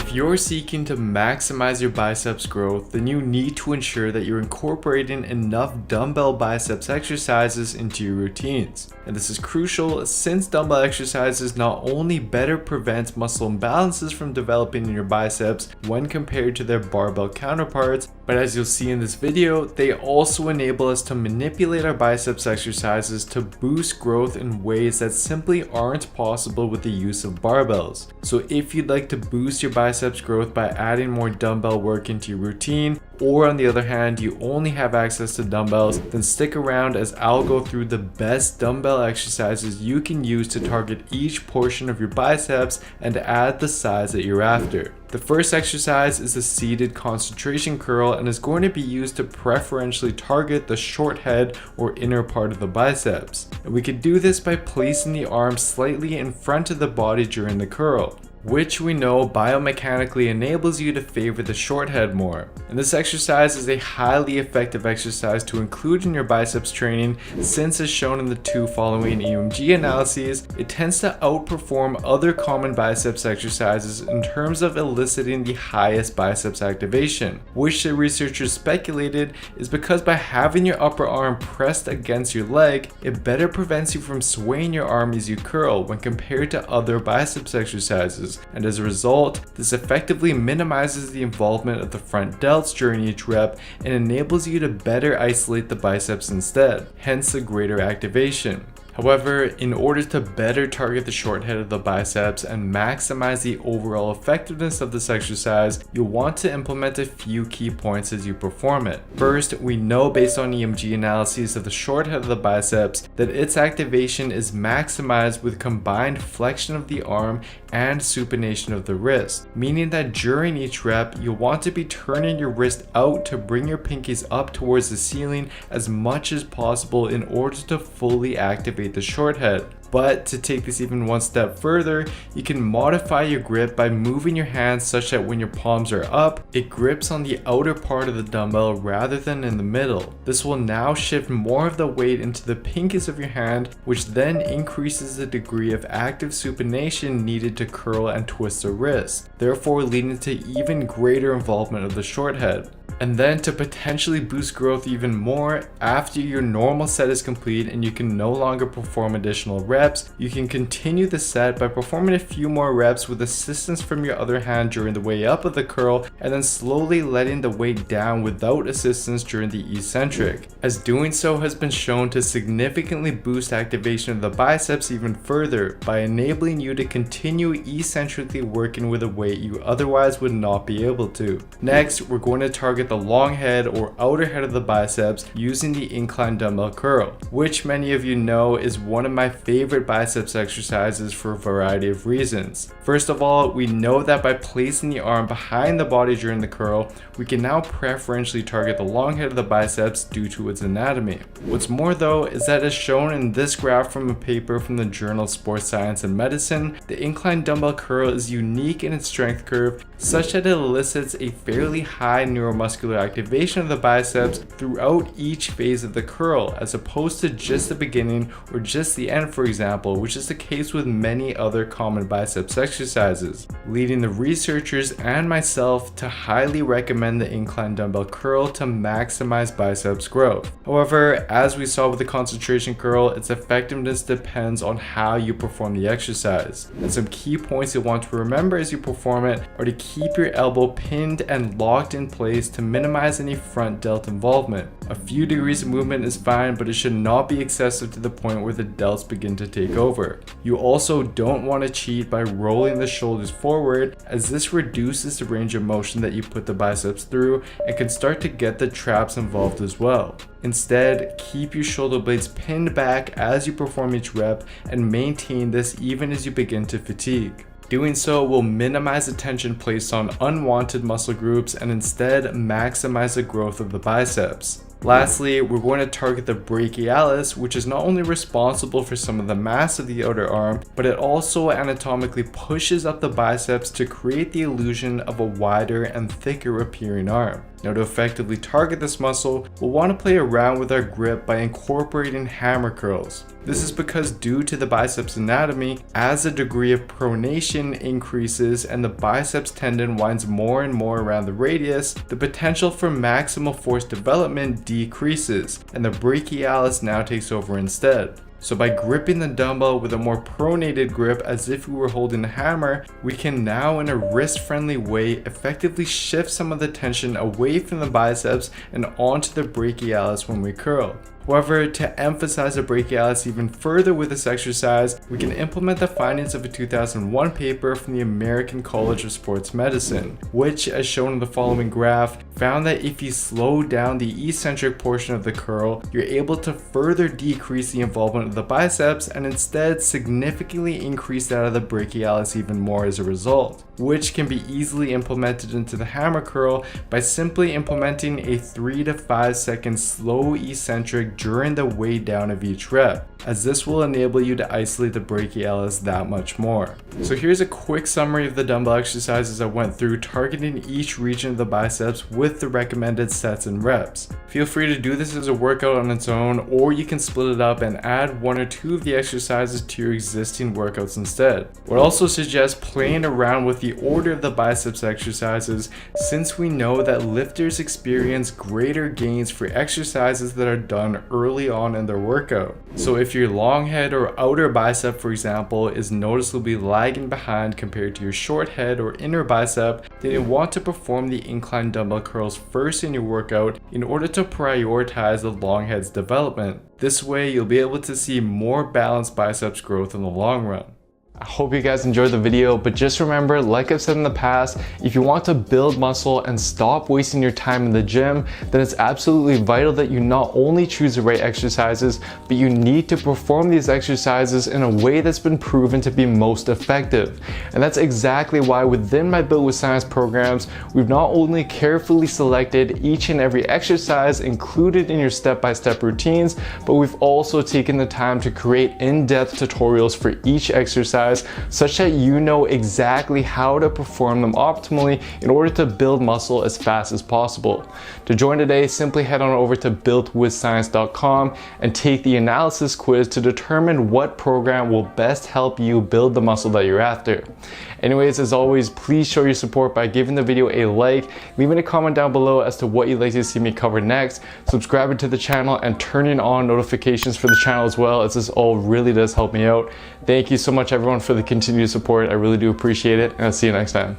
If you're seeking to maximize your biceps growth, then you need to ensure that you're incorporating enough dumbbell biceps exercises into your routines. And this is crucial since dumbbell exercises not only better prevent muscle imbalances from developing in your biceps when compared to their barbell counterparts, but as you'll see in this video, they also enable us to manipulate our biceps exercises to boost growth in ways that simply aren't possible with the use of barbells. So if you'd like to boost your biceps growth by adding more dumbbell work into your routine, or on the other hand, you only have access to dumbbells, then stick around as I'll go through the best dumbbell exercises you can use to target each portion of your biceps and add the size that you're after. The first exercise is a seated concentration curl and is going to be used to preferentially target the short head or inner part of the biceps. And we can do this by placing the arm slightly in front of the body during the curl, which we know biomechanically enables you to favor the short head more. And this exercise is a highly effective exercise to include in your biceps training since, as shown in the two following EMG analyses, it tends to outperform other common biceps exercises in terms of eliciting the highest biceps activation, which the researchers speculated is because by having your upper arm pressed against your leg, it better prevents you from swaying your arm as you curl when compared to other biceps exercises. And as a result, this effectively minimizes the involvement of the front delts during each rep and enables you to better isolate the biceps instead, hence a greater activation. However, in order to better target the short head of the biceps and maximize the overall effectiveness of this exercise, you'll want to implement a few key points as you perform it. First, we know based on EMG analyses of the short head of the biceps that its activation is maximized with combined flexion of the arm and supination of the wrist, meaning that during each rep, you'll want to be turning your wrist out to bring your pinkies up towards the ceiling as much as possible in order to fully activate the short head. But to take this even one step further, you can modify your grip by moving your hands such that when your palms are up, it grips on the outer part of the dumbbell rather than in the middle. This will now shift more of the weight into the pinkies of your hand, which then increases the degree of active supination needed to curl and twist the wrist, therefore leading to even greater involvement of the short head. And then to potentially boost growth even more, after your normal set is complete and you can no longer perform additional reps, you can continue the set by performing a few more reps with assistance from your other hand during the way up of the curl, and then slowly letting the weight down without assistance during the eccentric, as doing so has been shown to significantly boost activation of the biceps even further by enabling you to continue eccentrically working with a weight you otherwise would not be able to. Next, we're going to target the long head or outer head of the biceps using the incline dumbbell curl, which many of you know is one of my favorite biceps exercises for a variety of reasons. First of all, we know that by placing the arm behind the body during the curl, we can now preferentially target the long head of the biceps due to its anatomy. What's more though is that as shown in this graph from a paper from the Journal of Sports Science and Medicine, the incline dumbbell curl is unique in its strength curve such that it elicits a fairly high neuromuscular activation of the biceps throughout each phase of the curl, as opposed to just the beginning or just the end, for example, which is the case with many other common biceps exercises, leading the researchers and myself to highly recommend the incline dumbbell curl to maximize biceps growth. However, as we saw with the concentration curl, its effectiveness depends on how you perform the exercise. And some key points you'll want to remember as you perform it are to keep your elbow pinned and locked in place to minimize any front delt involvement. A few degrees of movement is fine, but it should not be excessive to the point where the delts begin to take over. You also don't want to cheat by rolling the shoulders forward, as this reduces the range of motion that you put the biceps through and can start to get the traps involved as well. Instead, keep your shoulder blades pinned back as you perform each rep and maintain this even as you begin to fatigue. Doing so will minimize the tension placed on unwanted muscle groups and instead maximize the growth of the biceps. Lastly, we're going to target the brachialis, which is not only responsible for some of the mass of the outer arm, but it also anatomically pushes up the biceps to create the illusion of a wider and thicker appearing arm. Now, to effectively target this muscle, we'll want to play around with our grip by incorporating hammer curls. This is because due to the biceps anatomy, as the degree of pronation increases and the biceps tendon winds more and more around the radius, the potential for maximal force development decreases, and the brachialis now takes over instead. So by gripping the dumbbell with a more pronated grip as if we were holding a hammer, we can now in a wrist-friendly way effectively shift some of the tension away from the biceps and onto the brachialis when we curl. However, to emphasize the brachialis even further with this exercise, we can implement the findings of a 2001 paper from the American College of Sports Medicine, which, as shown in the following graph, found that if you slow down the eccentric portion of the curl, you're able to further decrease the involvement of the biceps and instead significantly increase that of the brachialis even more as a result, which can be easily implemented into the hammer curl by simply implementing a 3 to 5 second slow eccentric during the way down of each rep, as this will enable you to isolate the brachialis that much more. So here's a quick summary of the dumbbell exercises I went through, targeting each region of the biceps with the recommended sets and reps. Feel free to do this as a workout on its own, or you can split it up and add 1 or 2 of the exercises to your existing workouts instead. I would also suggest playing around with the order of the biceps exercises, since we know that lifters experience greater gains for exercises that are done early on in their workout. So if your long head or outer bicep, for example, is noticeably lagging behind compared to your short head or inner bicep, then you'll want to perform the incline dumbbell curls first in your workout in order to prioritize the long head's development. This way, you'll be able to see more balanced biceps growth in the long run. I hope you guys enjoyed the video, but just remember, like I've said in the past, if you want to build muscle and stop wasting your time in the gym, then it's absolutely vital that you not only choose the right exercises, but you need to perform these exercises in a way that's been proven to be most effective. And that's exactly why within my Built with Science programs, we've not only carefully selected each and every exercise included in your step-by-step routines, but we've also taken the time to create in-depth tutorials for each exercise, such that you know exactly how to perform them optimally in order to build muscle as fast as possible. To join today, simply head on over to builtwithscience.com and take the analysis quiz to determine what program will best help you build the muscle that you're after. Anyways, as always, please show your support by giving the video a like, leaving a comment down below as to what you'd like to see me cover next, subscribing to the channel, and turning on notifications for the channel as well, as this all really does help me out. Thank you so much everyone for the continued support. I really do appreciate it, and I'll see you next time.